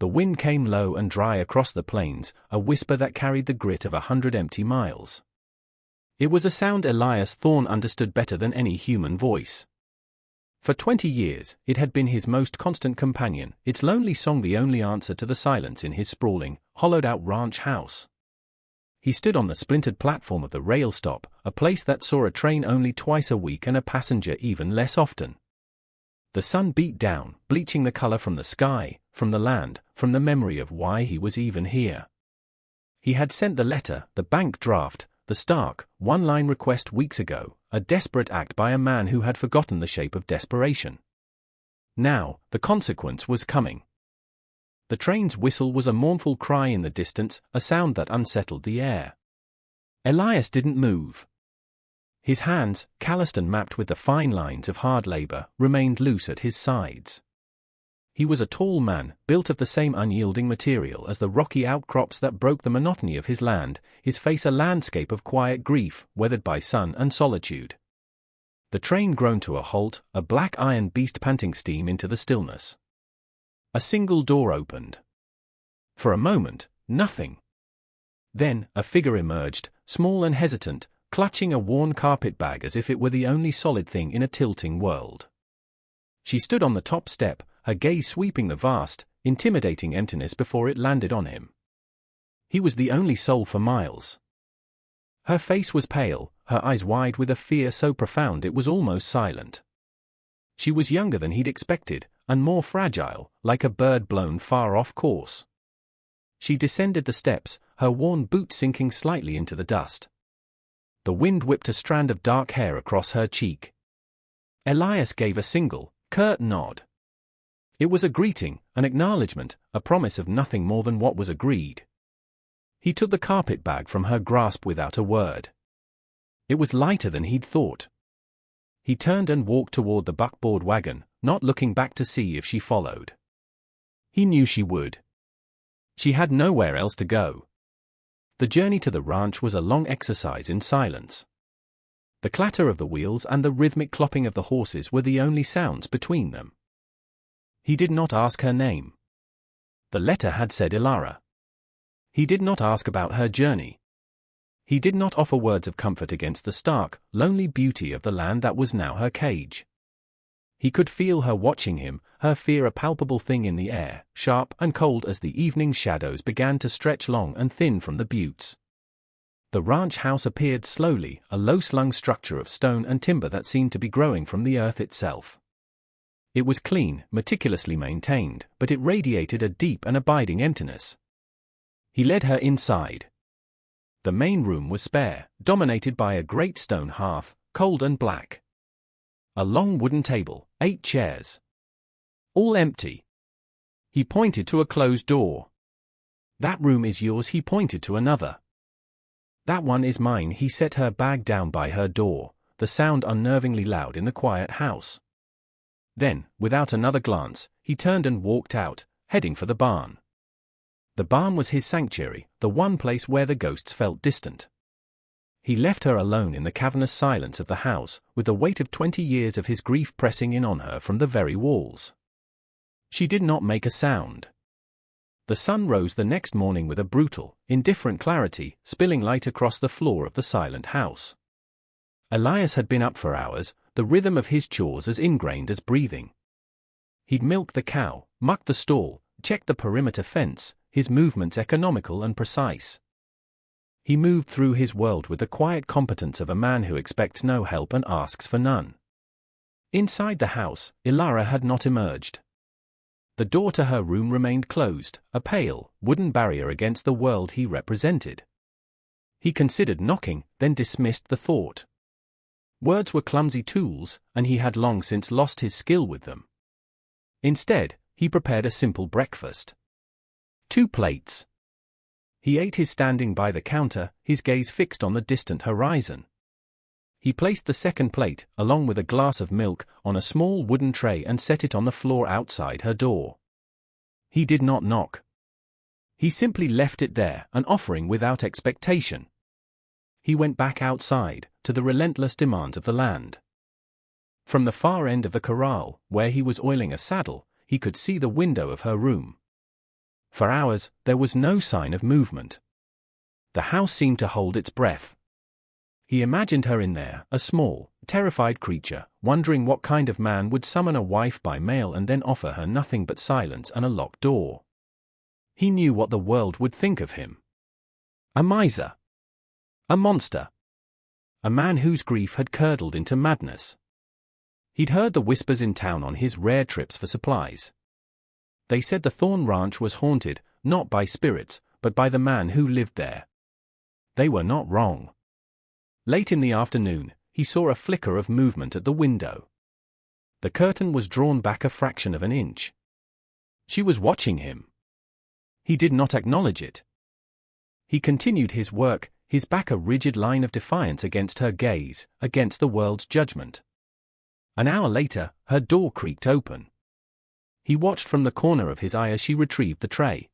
The wind came low and dry across the plains, a whisper that carried the grit of 100 empty miles. It was a sound Elias Thorne understood better than any human voice. For 20 years, it had been his most constant companion, its lonely song the only answer to the silence in his sprawling, hollowed-out ranch house. He stood on the splintered platform of the rail stop, a place that saw a train only twice a week and a passenger even less often. The sun beat down, bleaching the color from the sky, from the land, from the memory of why he was even here. He had sent the letter, the bank draft, the stark, one-line request weeks ago, a desperate act by a man who had forgotten the shape of desperation. Now, the consequence was coming. The train's whistle was a mournful cry in the distance, a sound that unsettled the air. Elias didn't move. His hands, calloused and mapped with the fine lines of hard labor, remained loose at his sides. He was a tall man, built of the same unyielding material as the rocky outcrops that broke the monotony of his land, his face a landscape of quiet grief, weathered by sun and solitude. The train groaned to a halt, a black iron beast panting steam into the stillness. A single door opened. For a moment, nothing. Then, a figure emerged, small and hesitant, clutching a worn carpet bag as if it were the only solid thing in a tilting world. She stood on the top step, her gaze sweeping the vast, intimidating emptiness before it landed on him. He was the only soul for miles. Her face was pale, her eyes wide with a fear so profound it was almost silent. She was younger than he'd expected, and more fragile, like a bird blown far off course. She descended the steps, her worn boot sinking slightly into the dust. The wind whipped a strand of dark hair across her cheek. Elias gave a single, curt nod. It was a greeting, an acknowledgement, a promise of nothing more than what was agreed. He took the carpet bag from her grasp without a word. It was lighter than he'd thought. He turned and walked toward the buckboard wagon, not looking back to see if she followed. He knew she would. She had nowhere else to go. The journey to the ranch was a long exercise in silence. The clatter of the wheels and the rhythmic clopping of the horses were the only sounds between them. He did not ask her name. The letter had said Ilara. He did not ask about her journey. He did not offer words of comfort against the stark, lonely beauty of the land that was now her cage. He could feel her watching him, her fear a palpable thing in the air, sharp and cold as the evening shadows began to stretch long and thin from the buttes. The ranch house appeared slowly, a low-slung structure of stone and timber that seemed to be growing from the earth itself. It was clean, meticulously maintained, but it radiated a deep and abiding emptiness. He led her inside. The main room was spare, dominated by a great stone hearth, cold and black. A long wooden table, 8 chairs. All empty. He pointed to a closed door. "That room is yours," he pointed to another. "That one is mine." He set her bag down by her door, the sound unnervingly loud in the quiet house. Then, without another glance, he turned and walked out, heading for the barn. The barn was his sanctuary, the one place where the ghosts felt distant. He left her alone in the cavernous silence of the house, with the weight of 20 years of his grief pressing in on her from the very walls. She did not make a sound. The sun rose the next morning with a brutal, indifferent clarity, spilling light across the floor of the silent house. Elias had been up for hours, the rhythm of his chores as ingrained as breathing. He'd milked the cow, mucked the stall, checked the perimeter fence, his movements economical and precise. He moved through his world with the quiet competence of a man who expects no help and asks for none. Inside the house, Ilara had not emerged. The door to her room remained closed, a pale, wooden barrier against the world he represented. He considered knocking, then dismissed the thought. Words were clumsy tools, and he had long since lost his skill with them. Instead, he prepared a simple breakfast. 2 plates. He ate his standing by the counter, his gaze fixed on the distant horizon. He placed the second plate, along with a glass of milk, on a small wooden tray and set it on the floor outside her door. He did not knock. He simply left it there, an offering without expectation. He went back outside, to the relentless demands of the land. From the far end of the corral, where he was oiling a saddle, he could see the window of her room. For hours, there was no sign of movement. The house seemed to hold its breath. He imagined her in there, a small, terrified creature, wondering what kind of man would summon a wife by mail and then offer her nothing but silence and a locked door. He knew what the world would think of him. A miser. A monster. A man whose grief had curdled into madness. He'd heard the whispers in town on his rare trips for supplies. They said the Thorn Ranch was haunted, not by spirits, but by the man who lived there. They were not wrong. Late in the afternoon, he saw a flicker of movement at the window. The curtain was drawn back a fraction of an inch. She was watching him. He did not acknowledge it. He continued his work, his back a rigid line of defiance against her gaze, against the world's judgment. An hour later, her door creaked open. He watched from the corner of his eye as she retrieved the tray.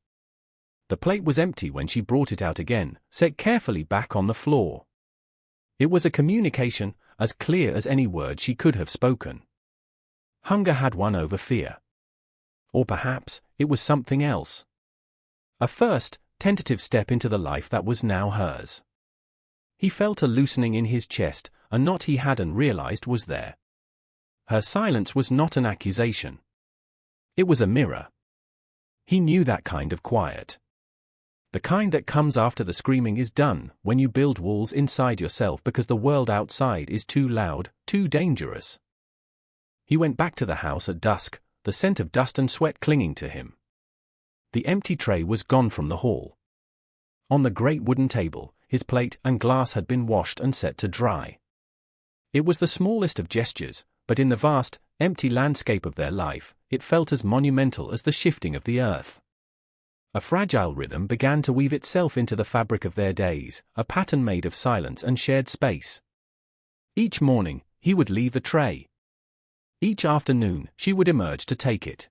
The plate was empty when she brought it out again, set carefully back on the floor. It was a communication, as clear as any word she could have spoken. Hunger had won over fear. Or perhaps, it was something else. A first, tentative step into the life that was now hers. He felt a loosening in his chest, a knot he hadn't realized was there. Her silence was not an accusation. It was a mirror. He knew that kind of quiet. The kind that comes after the screaming is done, when you build walls inside yourself because the world outside is too loud, too dangerous. He went back to the house at dusk, the scent of dust and sweat clinging to him. The empty tray was gone from the hall. On the great wooden table, his plate and glass had been washed and set to dry. It was the smallest of gestures, but in the vast, empty landscape of their life, it felt as monumental as the shifting of the earth. A fragile rhythm began to weave itself into the fabric of their days, a pattern made of silence and shared space. Each morning, he would leave the tray. Each afternoon, she would emerge to take it.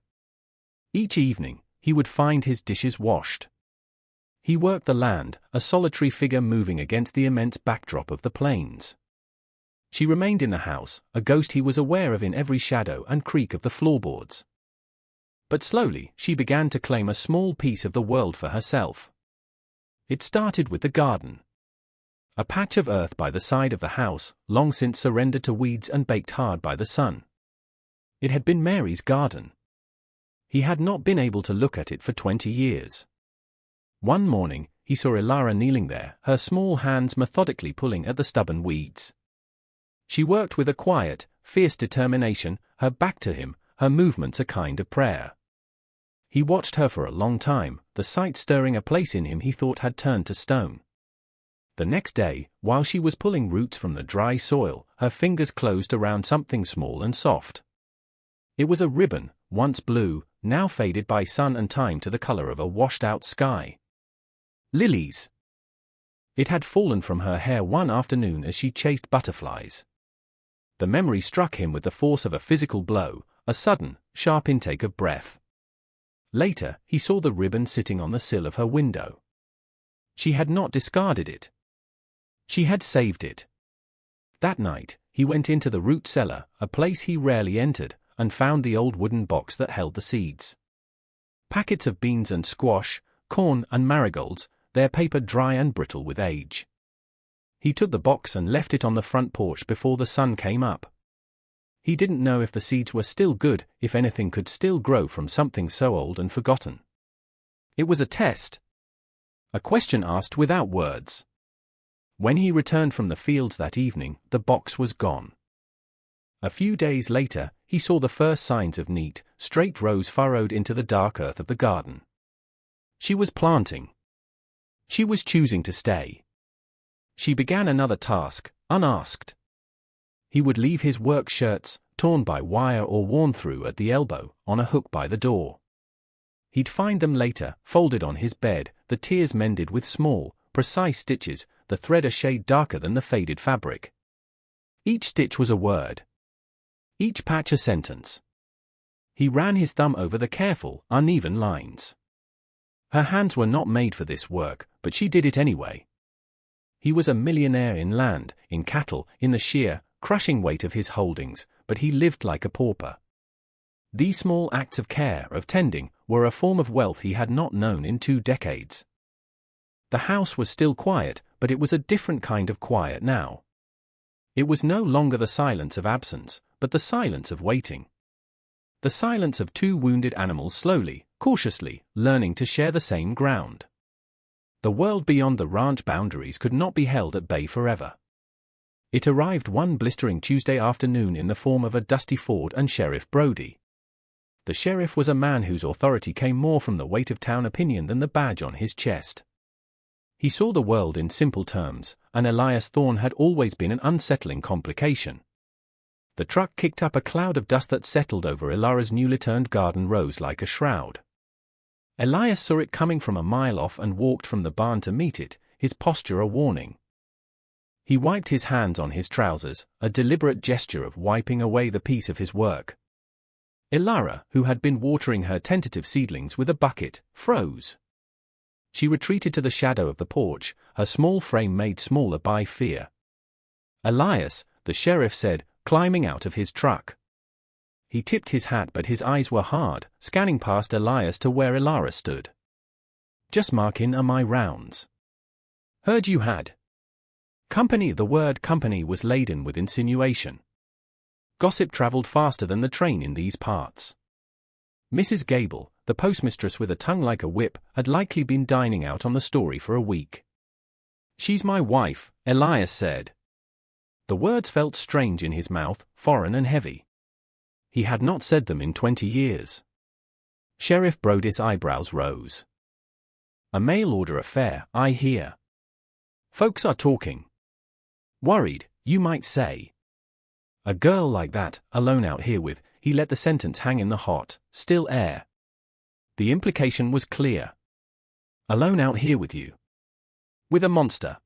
Each evening, he would find his dishes washed. He worked the land, a solitary figure moving against the immense backdrop of the plains. She remained in the house, a ghost he was aware of in every shadow and creak of the floorboards. But slowly, she began to claim a small piece of the world for herself. It started with the garden. A patch of earth by the side of the house, long since surrendered to weeds and baked hard by the sun. It had been Mary's garden. He had not been able to look at it for 20 years. One morning, he saw Ilara kneeling there, her small hands methodically pulling at the stubborn weeds. She worked with a quiet, fierce determination, her back to him, her movements a kind of prayer. He watched her for a long time, the sight stirring a place in him he thought had turned to stone. The next day, while she was pulling roots from the dry soil, her fingers closed around something small and soft. It was a ribbon, once blue, now faded by sun and time to the color of a washed-out sky. Lilies. It had fallen from her hair one afternoon as she chased butterflies. The memory struck him with the force of a physical blow, a sudden, sharp intake of breath. Later, he saw the ribbon sitting on the sill of her window. She had not discarded it. She had saved it. That night, he went into the root cellar, a place he rarely entered, and found the old wooden box that held the seeds. Packets of beans and squash, corn and marigolds, their paper dry and brittle with age. He took the box and left it on the front porch before the sun came up. He didn't know if the seeds were still good, if anything could still grow from something so old and forgotten. It was a test. A question asked without words. When he returned from the fields that evening, the box was gone. A few days later, he saw the first signs of neat, straight rows furrowed into the dark earth of the garden. She was planting. She was choosing to stay. She began another task, unasked. He would leave his work shirts, torn by wire or worn through at the elbow, on a hook by the door. He'd find them later, folded on his bed, the tears mended with small, precise stitches, the thread a shade darker than the faded fabric. Each stitch was a word. Each patch a sentence. He ran his thumb over the careful, uneven lines. Her hands were not made for this work, but she did it anyway. He was a millionaire in land, in cattle, in the sheer, crushing weight of his holdings, but he lived like a pauper. These small acts of care, of tending, were a form of wealth he had not known in 2 decades. The house was still quiet, but it was a different kind of quiet now. It was no longer the silence of absence, but the silence of waiting. The silence of 2 wounded animals slowly, cautiously, learning to share the same ground. The world beyond the ranch boundaries could not be held at bay forever. It arrived one blistering Tuesday afternoon in the form of a dusty Ford and Sheriff Brody. The sheriff was a man whose authority came more from the weight of town opinion than the badge on his chest. He saw the world in simple terms, and Elias Thorne had always been an unsettling complication. The truck kicked up a cloud of dust that settled over Ilara's newly turned garden rose like a shroud. Elias saw it coming from a mile off and walked from the barn to meet it, his posture a warning. He wiped his hands on his trousers, a deliberate gesture of wiping away the piece of his work. Ilara, who had been watering her tentative seedlings with a bucket, froze. She retreated to the shadow of the porch, her small frame made smaller by fear. "Elias," the sheriff said, climbing out of his truck. He tipped his hat, but his eyes were hard, scanning past Elias to where Ilara stood. "Just marking my rounds. Heard you had company." The word company was laden with insinuation. Gossip traveled faster than the train in these parts. Mrs. Gable, the postmistress with a tongue like a whip, had likely been dining out on the story for a week. "She's my wife," Elias said. The words felt strange in his mouth, foreign and heavy. He had not said them in 20 years. Sheriff Brody's eyebrows rose. "A mail-order affair, I hear. Folks are talking. Worried, you might say. A girl like that, alone out here with," he let the sentence hang in the hot, still air. The implication was clear. "Alone out here with you. With a monster."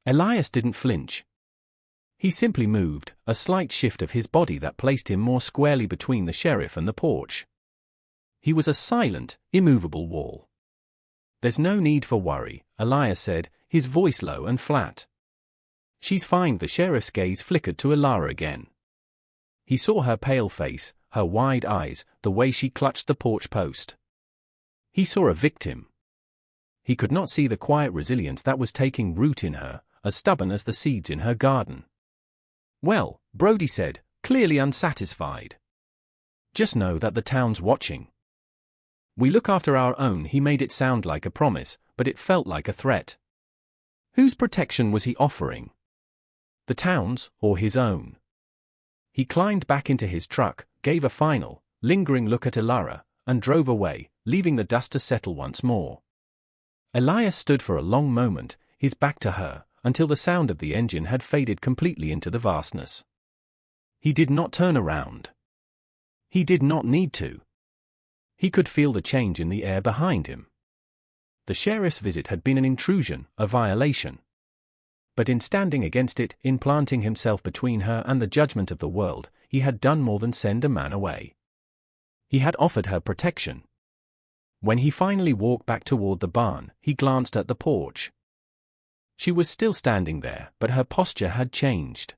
Elias didn't flinch. He simply moved, a slight shift of his body that placed him more squarely between the sheriff and the porch. He was a silent, immovable wall. "There's no need for worry," Elias said, his voice low and flat. "She's fine." The sheriff's gaze flickered to Ilara again. He saw her pale face, her wide eyes, the way she clutched the porch post. He saw a victim. He could not see the quiet resilience that was taking root in her, as stubborn as the seeds in her garden. "Well," Brody said, clearly unsatisfied. "Just know that the town's watching. We look after our own." He made it sound like a promise, but it felt like a threat. Whose protection was he offering? The town's, or his own? He climbed back into his truck, gave a final, lingering look at Ilara, and drove away, leaving the dust to settle once more. Elias stood for a long moment, his back to her, until the sound of the engine had faded completely into the vastness. He did not turn around. He did not need to. He could feel the change in the air behind him. The sheriff's visit had been an intrusion, a violation. But in standing against it, in planting himself between her and the judgment of the world, he had done more than send a man away. He had offered her protection. When he finally walked back toward the barn, he glanced at the porch. She was still standing there, but her posture had changed.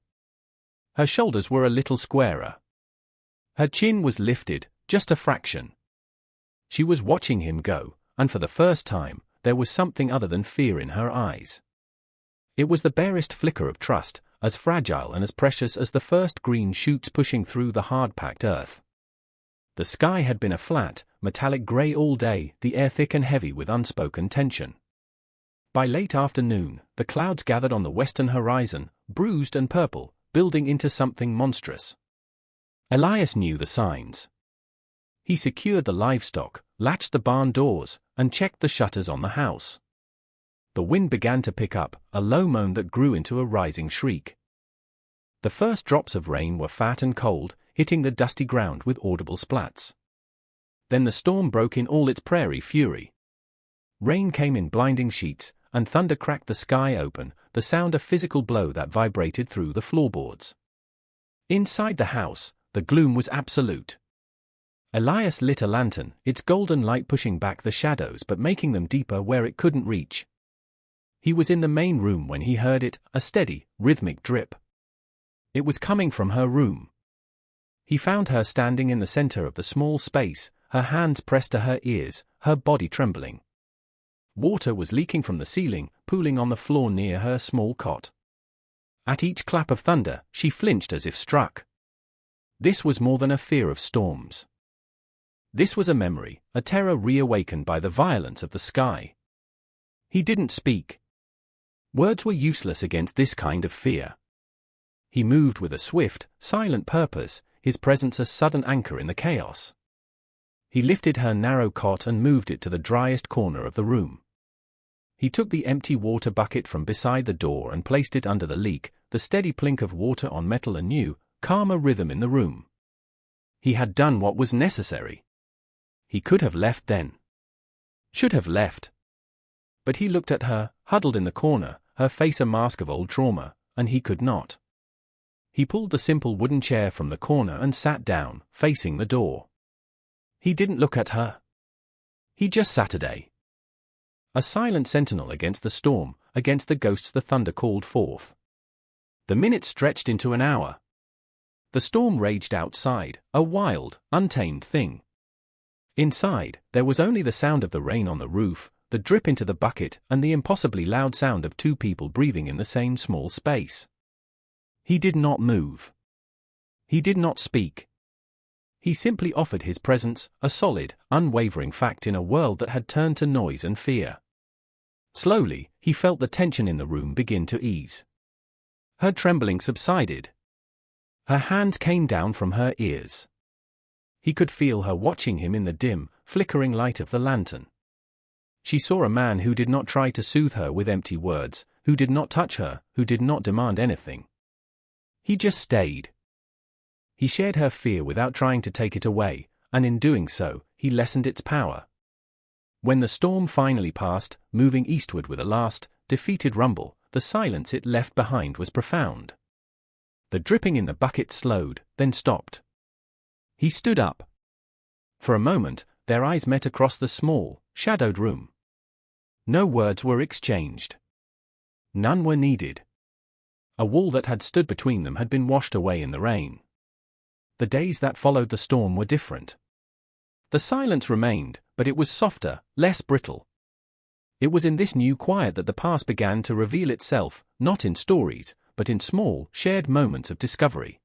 Her shoulders were a little squarer. Her chin was lifted, just a fraction. She was watching him go, and for the first time, there was something other than fear in her eyes. It was the barest flicker of trust, as fragile and as precious as the first green shoots pushing through the hard-packed earth. The sky had been a flat, metallic gray all day, the air thick and heavy with unspoken tension. By late afternoon, the clouds gathered on the western horizon, bruised and purple, building into something monstrous. Elias knew the signs. He secured the livestock, latched the barn doors, and checked the shutters on the house. The wind began to pick up, a low moan that grew into a rising shriek. The first drops of rain were fat and cold, hitting the dusty ground with audible splats. Then the storm broke in all its prairie fury. Rain came in blinding sheets, and thunder cracked the sky open, the sound a physical blow that vibrated through the floorboards. Inside the house, the gloom was absolute. Elias lit a lantern, its golden light pushing back the shadows but making them deeper where it couldn't reach. He was in the main room when he heard it, a steady, rhythmic drip. It was coming from her room. He found her standing in the center of the small space, her hands pressed to her ears, her body trembling. Water was leaking from the ceiling, pooling on the floor near her small cot. At each clap of thunder, she flinched as if struck. This was more than a fear of storms. This was a memory, a terror reawakened by the violence of the sky. He didn't speak. Words were useless against this kind of fear. He moved with a swift, silent purpose, his presence a sudden anchor in the chaos. He lifted her narrow cot and moved it to the driest corner of the room. He took the empty water bucket from beside the door and placed it under the leak, the steady plink of water on metal a new, calmer rhythm in the room. He had done what was necessary. He could have left then. Should have left. But he looked at her, huddled in the corner, her face a mask of old trauma, and he could not. He pulled the simple wooden chair from the corner and sat down, facing the door. He didn't look at her. He just sat a silent sentinel against the storm, against the ghosts the thunder called forth. The minutes stretched into an hour. The storm raged outside, a wild, untamed thing. Inside, there was only the sound of the rain on the roof, the drip into the bucket, and the impossibly loud sound of two people breathing in the same small space. He did not move. He did not speak. He simply offered his presence, a solid, unwavering fact in a world that had turned to noise and fear. Slowly, he felt the tension in the room begin to ease. Her trembling subsided. Her hands came down from her ears. He could feel her watching him in the dim, flickering light of the lantern. She saw a man who did not try to soothe her with empty words, who did not touch her, who did not demand anything. He just stayed. He shared her fear without trying to take it away, and in doing so, he lessened its power. When the storm finally passed, moving eastward with a last, defeated rumble, the silence it left behind was profound. The dripping in the bucket slowed, then stopped. He stood up. For a moment, their eyes met across the small, shadowed room. No words were exchanged. None were needed. A wall that had stood between them had been washed away in the rain. The days that followed the storm were different. The silence remained, but it was softer, less brittle. It was in this new quiet that the past began to reveal itself, not in stories, but in small, shared moments of discovery.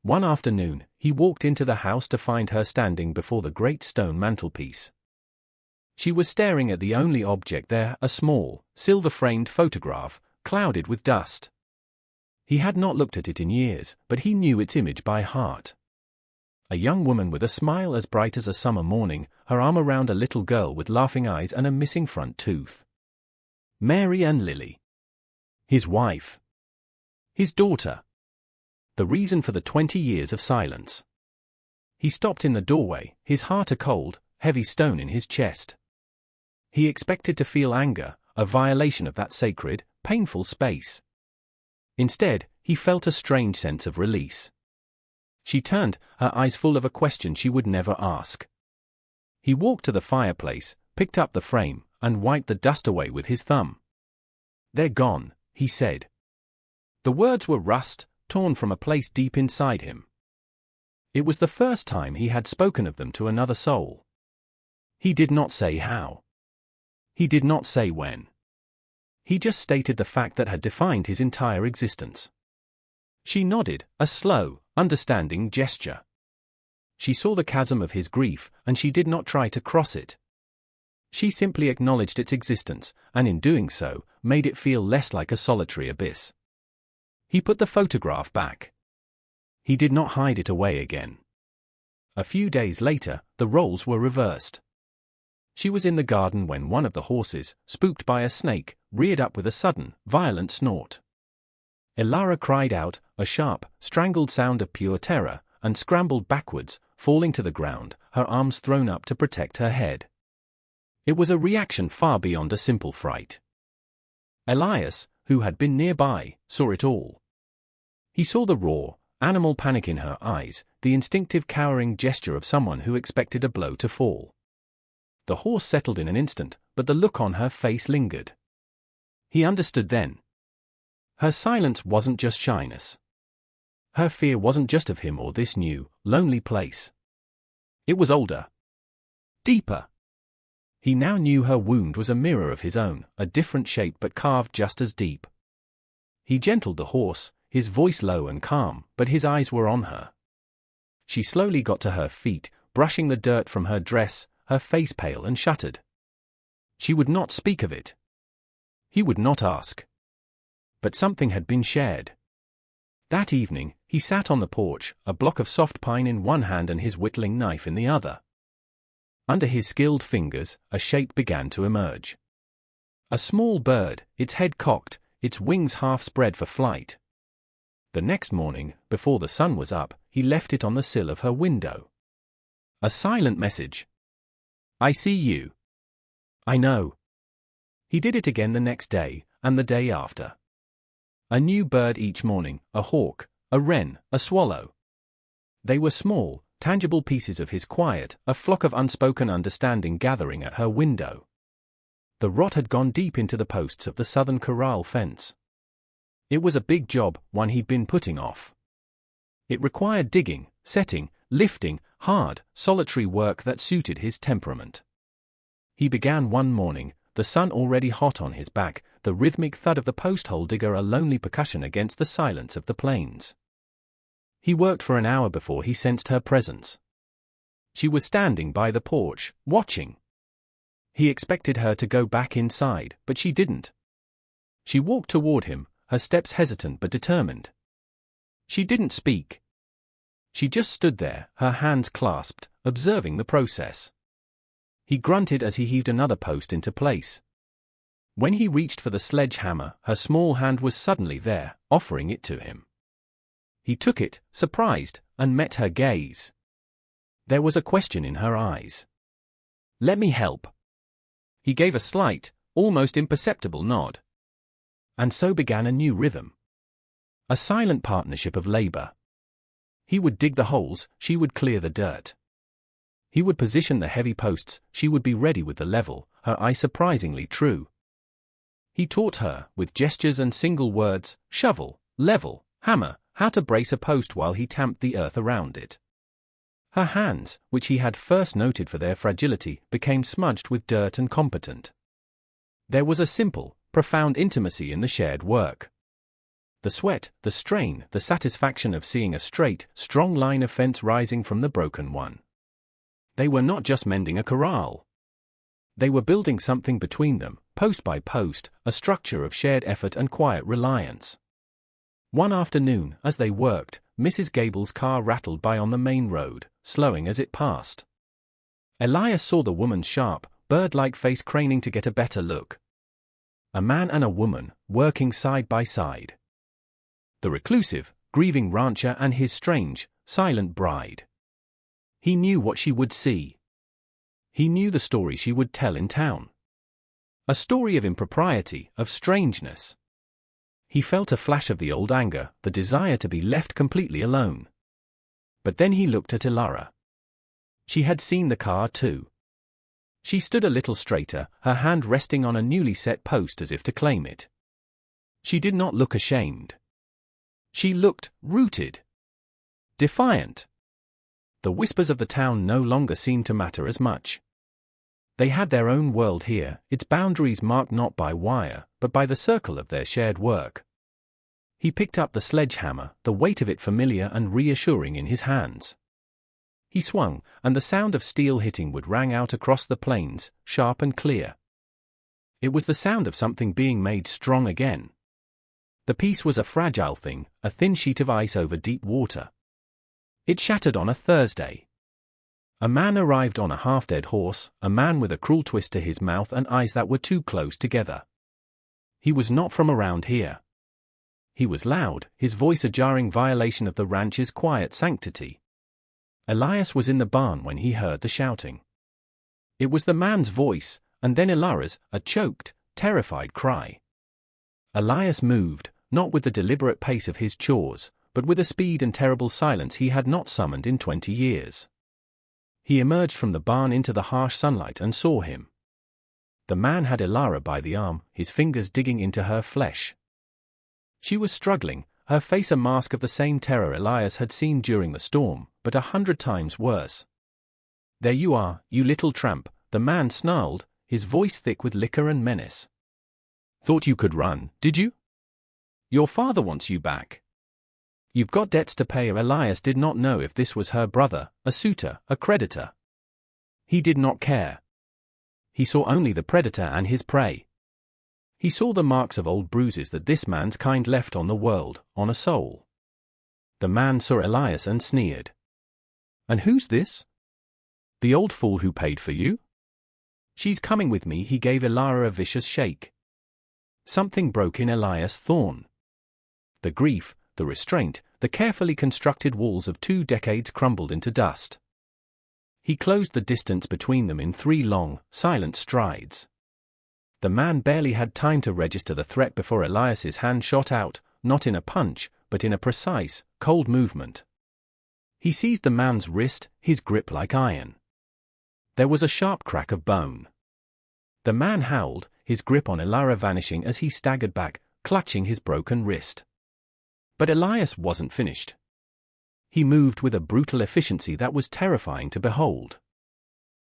One afternoon, he walked into the house to find her standing before the great stone mantelpiece. She was staring at the only object there, a small, silver-framed photograph, clouded with dust. He had not looked at it in years, but he knew its image by heart. A young woman with a smile as bright as a summer morning, her arm around a little girl with laughing eyes and a missing front tooth. Mary and Lily. His wife. His daughter. The reason for the 20 years of silence. He stopped in the doorway, his heart a cold, heavy stone in his chest. He expected to feel anger, a violation of that sacred, painful space. Instead, he felt a strange sense of release. She turned, her eyes full of a question she would never ask. He walked to the fireplace, picked up the frame, and wiped the dust away with his thumb. "They're gone," he said. The words were rust, torn from a place deep inside him. It was the first time he had spoken of them to another soul. He did not say how. He did not say when. He just stated the fact that had defined his entire existence. She nodded, a slow, understanding gesture. She saw the chasm of his grief, and she did not try to cross it. She simply acknowledged its existence, and in doing so, made it feel less like a solitary abyss. He put the photograph back. He did not hide it away again. A few days later, the roles were reversed. She was in the garden when one of the horses, spooked by a snake, reared up with a sudden, violent snort. Elara cried out, a sharp, strangled sound of pure terror, and scrambled backwards, falling to the ground, her arms thrown up to protect her head. It was a reaction far beyond a simple fright. Elias, who had been nearby, saw it all. He saw the raw, animal panic in her eyes, the instinctive cowering gesture of someone who expected a blow to fall. The horse settled in an instant, but the look on her face lingered. He understood then. Her silence wasn't just shyness. Her fear wasn't just of him or this new, lonely place. It was older. deeper. He now knew her wound was a mirror of his own, a different shape but carved just as deep. He gentled the horse, his voice low and calm, but his eyes were on her. She slowly got to her feet, brushing the dirt from her dress, her face pale and shuttered. She would not speak of it. He would not ask. But something had been shared. That evening, he sat on the porch, a block of soft pine in one hand and his whittling knife in the other. Under his skilled fingers, a shape began to emerge. A small bird, its head cocked, its wings half spread for flight. The next morning, before the sun was up, he left it on the sill of her window. A silent message. I see you. I know. He did it again the next day, and the day after. A new bird each morning, a hawk, a wren, a swallow. They were small, tangible pieces of his quiet, a flock of unspoken understanding gathering at her window. The rot had gone deep into the posts of the southern corral fence. It was a big job, one he'd been putting off. It required digging, setting, lifting, hard, solitary work that suited his temperament. He began one morning, the sun already hot on his back, the rhythmic thud of the post-hole digger a lonely percussion against the silence of the plains. He worked for an hour before he sensed her presence. She was standing by the porch, watching. He expected her to go back inside, but she didn't. She walked toward him, her steps hesitant but determined. She didn't speak. She just stood there, her hands clasped, observing the process. He grunted as he heaved another post into place. When he reached for the sledgehammer, her small hand was suddenly there, offering it to him. He took it, surprised, and met her gaze. There was a question in her eyes. Let me help. He gave a slight, almost imperceptible nod. And so began a new rhythm. A silent partnership of labor. He would dig the holes, she would clear the dirt. He would position the heavy posts, she would be ready with the level, her eye surprisingly true. He taught her, with gestures and single words, shovel, level, hammer, how to brace a post while he tamped the earth around it. Her hands, which he had first noted for their fragility, became smudged with dirt and competent. There was a simple, profound intimacy in the shared work. The sweat, the strain, the satisfaction of seeing a straight, strong line of fence rising from the broken one. They were not just mending a corral. They were building something between them, post by post, a structure of shared effort and quiet reliance. One afternoon, as they worked, Mrs. Gable's car rattled by on the main road, slowing as it passed. Elias saw the woman's sharp, bird-like face craning to get a better look. A man and a woman, working side by side. The reclusive, grieving rancher and his strange, silent bride. He knew what she would see. He knew the story she would tell in town. A story of impropriety, of strangeness. He felt a flash of the old anger, the desire to be left completely alone. But then he looked at Elara. She had seen the car too. She stood a little straighter, her hand resting on a newly set post as if to claim it. She did not look ashamed. She looked rooted. Defiant. The whispers of the town no longer seemed to matter as much. They had their own world here, its boundaries marked not by wire, but by the circle of their shared work. He picked up the sledgehammer, the weight of it familiar and reassuring in his hands. He swung, and the sound of steel hitting wood rang out across the plains, sharp and clear. It was the sound of something being made strong again. The piece was a fragile thing, a thin sheet of ice over deep water. It shattered on a Thursday. A man arrived on a half-dead horse, a man with a cruel twist to his mouth and eyes that were too close together. He was not from around here. He was loud, his voice a jarring violation of the ranch's quiet sanctity. Elias was in the barn when he heard the shouting. It was the man's voice, and then Elara's, a choked, terrified cry. Elias moved, not with the deliberate pace of his chores, but with a speed and terrible silence he had not summoned in 20 years. He emerged from the barn into the harsh sunlight and saw him. The man had Elara by the arm, his fingers digging into her flesh. She was struggling, her face a mask of the same terror Elias had seen during the storm, but 100 times worse. "There you are, you little tramp," the man snarled, his voice thick with liquor and menace. "Thought you could run, did you? Your father wants you back. You've got debts to pay." Elias did not know if this was her brother, a suitor, a creditor. He did not care. He saw only the predator and his prey. He saw the marks of old bruises that this man's kind left on the world, on a soul. The man saw Elias and sneered. "And who's this? The old fool who paid for you?" "She's coming with me." He gave Elara a vicious shake. Something broke in Elias Thorne. The grief, the restraint, the carefully constructed walls of 2 decades crumbled into dust. He closed the distance between them in 3 long, silent strides. The man barely had time to register the threat before Elias's hand shot out, not in a punch, but in a precise, cold movement. He seized the man's wrist, his grip like iron. There was a sharp crack of bone. The man howled, his grip on Elara vanishing as he staggered back, clutching his broken wrist. But Elias wasn't finished. He moved with a brutal efficiency that was terrifying to behold.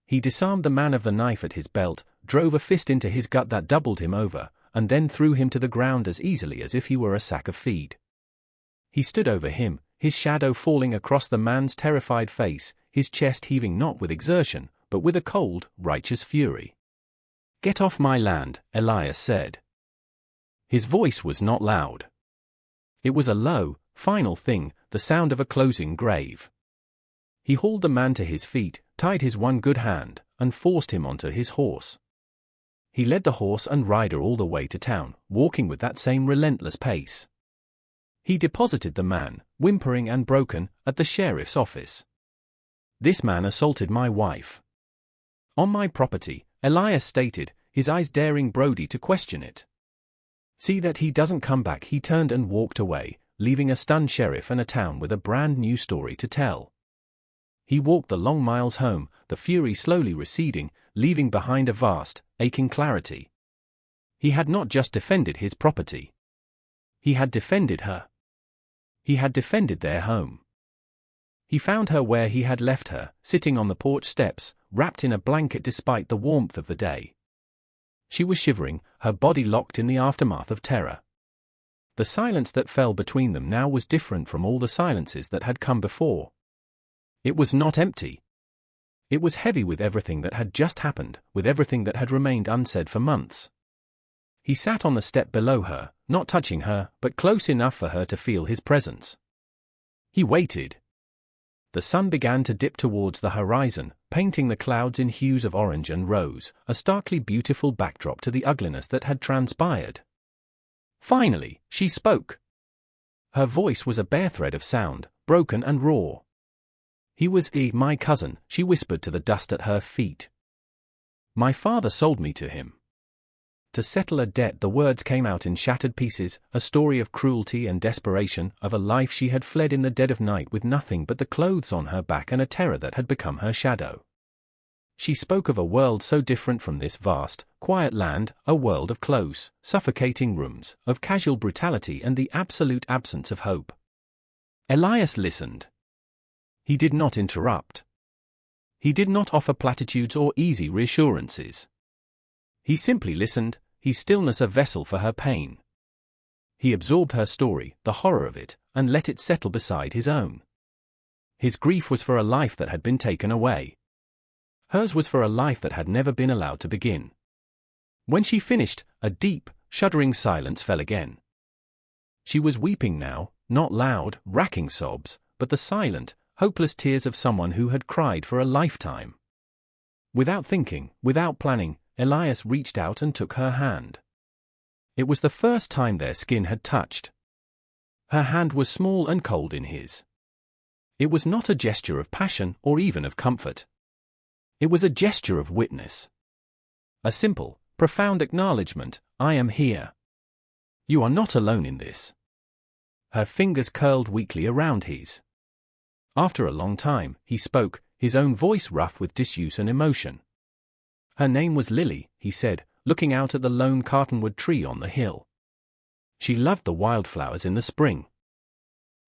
He disarmed the man of the knife at his belt, drove a fist into his gut that doubled him over, and then threw him to the ground as easily as if he were a sack of feed. He stood over him, his shadow falling across the man's terrified face, his chest heaving not with exertion, but with a cold, righteous fury. "Get off my land," Elias said. His voice was not loud. It was a low, final thing, the sound of a closing grave. He hauled the man to his feet, tied his one good hand, and forced him onto his horse. He led the horse and rider all the way to town, walking with that same relentless pace. He deposited the man, whimpering and broken, at the sheriff's office. "This man assaulted my wife. On my property," Elias stated, his eyes daring Brody to question it. "See that he doesn't come back." He turned and walked away, leaving a stunned sheriff and a town with a brand new story to tell. He walked the long miles home, the fury slowly receding, leaving behind a vast, aching clarity. He had not just defended his property. He had defended her. He had defended their home. He found her where he had left her, sitting on the porch steps, wrapped in a blanket despite the warmth of the day. She was shivering, her body locked in the aftermath of terror. The silence that fell between them now was different from all the silences that had come before. It was not empty. It was heavy with everything that had just happened, with everything that had remained unsaid for months. He sat on the step below her, not touching her, but close enough for her to feel his presence. He waited. The sun began to dip towards the horizon, painting the clouds in hues of orange and rose, a starkly beautiful backdrop to the ugliness that had transpired. Finally, she spoke. Her voice was a bare thread of sound, broken and raw. "He was my cousin," she whispered to the dust at her feet. "My father sold me to him. To settle a debt." The words came out in shattered pieces, a story of cruelty and desperation, of a life she had fled in the dead of night with nothing but the clothes on her back and a terror that had become her shadow. She spoke of a world so different from this vast, quiet land, a world of close, suffocating rooms, of casual brutality and the absolute absence of hope. Elias listened. He did not interrupt. He did not offer platitudes or easy reassurances. He simply listened, his stillness a vessel for her pain. He absorbed her story, the horror of it, and let it settle beside his own. His grief was for a life that had been taken away. Hers was for a life that had never been allowed to begin. When she finished, a deep, shuddering silence fell again. She was weeping now, not loud, racking sobs, but the silent, hopeless tears of someone who had cried for a lifetime. Without thinking, without planning, Elias reached out and took her hand. It was the first time their skin had touched. Her hand was small and cold in his. It was not a gesture of passion or even of comfort. It was a gesture of witness. A simple, profound acknowledgement, "I am here. You are not alone in this." Her fingers curled weakly around his. After a long time, he spoke, his own voice rough with disuse and emotion. "Her name was Lily," he said, looking out at the lone cottonwood tree on the hill. "She loved the wildflowers in the spring.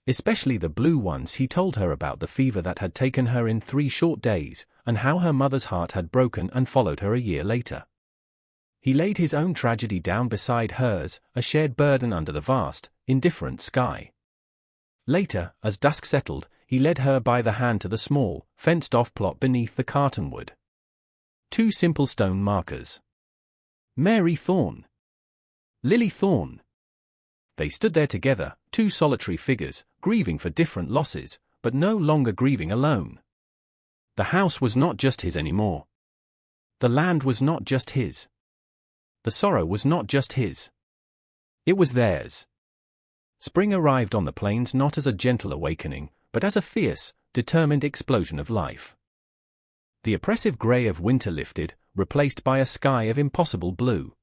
Especially the blue ones." He told her about the fever that had taken her in 3 short days, and how her mother's heart had broken and followed her a year later. He laid his own tragedy down beside hers, a shared burden under the vast, indifferent sky. Later, as dusk settled, he led her by the hand to the small, fenced-off plot beneath the cottonwood. 2 simple stone markers. Mary Thorne. Lily Thorne. They stood there together, 2 solitary figures, grieving for different losses, but no longer grieving alone. The house was not just his anymore. The land was not just his. The sorrow was not just his. It was theirs. Spring arrived on the plains not as a gentle awakening, but as a fierce, determined explosion of life. The oppressive grey of winter lifted, replaced by a sky of impossible blue.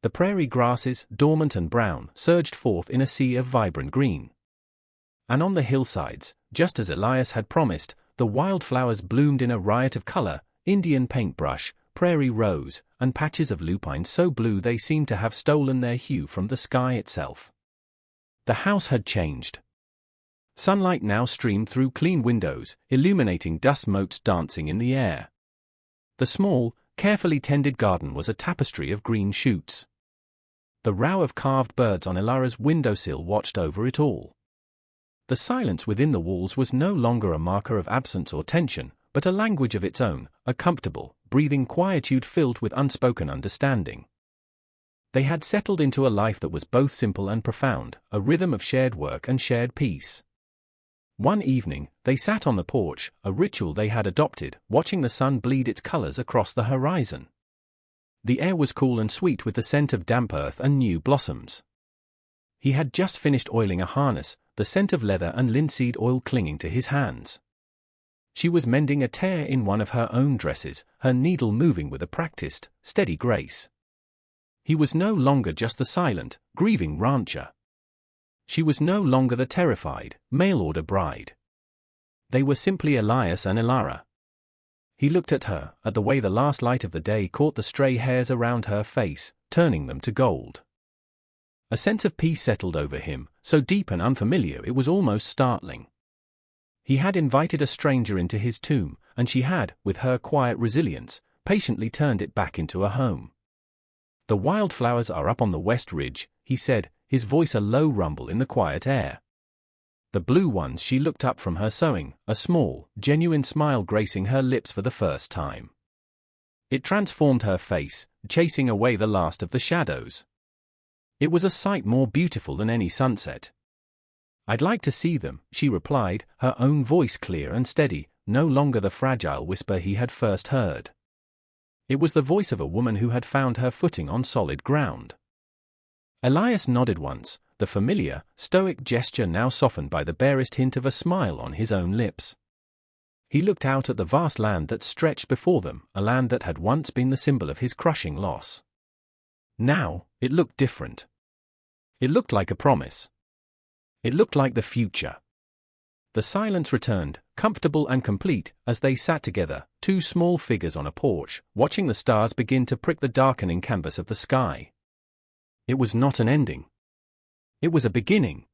The prairie grasses, dormant and brown, surged forth in a sea of vibrant green. And on the hillsides, just as Elias had promised, the wildflowers bloomed in a riot of color: Indian paintbrush, prairie rose, and patches of lupine so blue they seemed to have stolen their hue from the sky itself. The house had changed. Sunlight now streamed through clean windows, illuminating dust motes dancing in the air. The small, carefully tended garden was a tapestry of green shoots. The row of carved birds on Elara's windowsill watched over it all. The silence within the walls was no longer a marker of absence or tension, but a language of its own, a comfortable, breathing quietude filled with unspoken understanding. They had settled into a life that was both simple and profound, a rhythm of shared work and shared peace. One evening, they sat on the porch, a ritual they had adopted, watching the sun bleed its colors across the horizon. The air was cool and sweet with the scent of damp earth and new blossoms. He had just finished oiling a harness, the scent of leather and linseed oil clinging to his hands. She was mending a tear in one of her own dresses, her needle moving with a practiced, steady grace. He was no longer just the silent, grieving rancher. She was no longer the terrified, mail-order bride. They were simply Elias and Elara. He looked at her, at the way the last light of the day caught the stray hairs around her face, turning them to gold. A sense of peace settled over him, so deep and unfamiliar it was almost startling. He had invited a stranger into his tomb, and she had, with her quiet resilience, patiently turned it back into a home. "The wildflowers are up on the west ridge," he said, his voice a low rumble in the quiet air. The blue ones. She looked up from her sewing, a small, genuine smile gracing her lips for the first time. It transformed her face, chasing away the last of the shadows. It was a sight more beautiful than any sunset. "I'd like to see them," she replied, her own voice clear and steady, no longer the fragile whisper he had first heard. It was the voice of a woman who had found her footing on solid ground. Elias nodded once, the familiar, stoic gesture now softened by the barest hint of a smile on his own lips. He looked out at the vast land that stretched before them, a land that had once been the symbol of his crushing loss. Now, it looked different. It looked like a promise. It looked like the future. The silence returned, comfortable and complete, as they sat together, 2 small figures on a porch, watching the stars begin to prick the darkening canvas of the sky. It was not an ending. It was a beginning.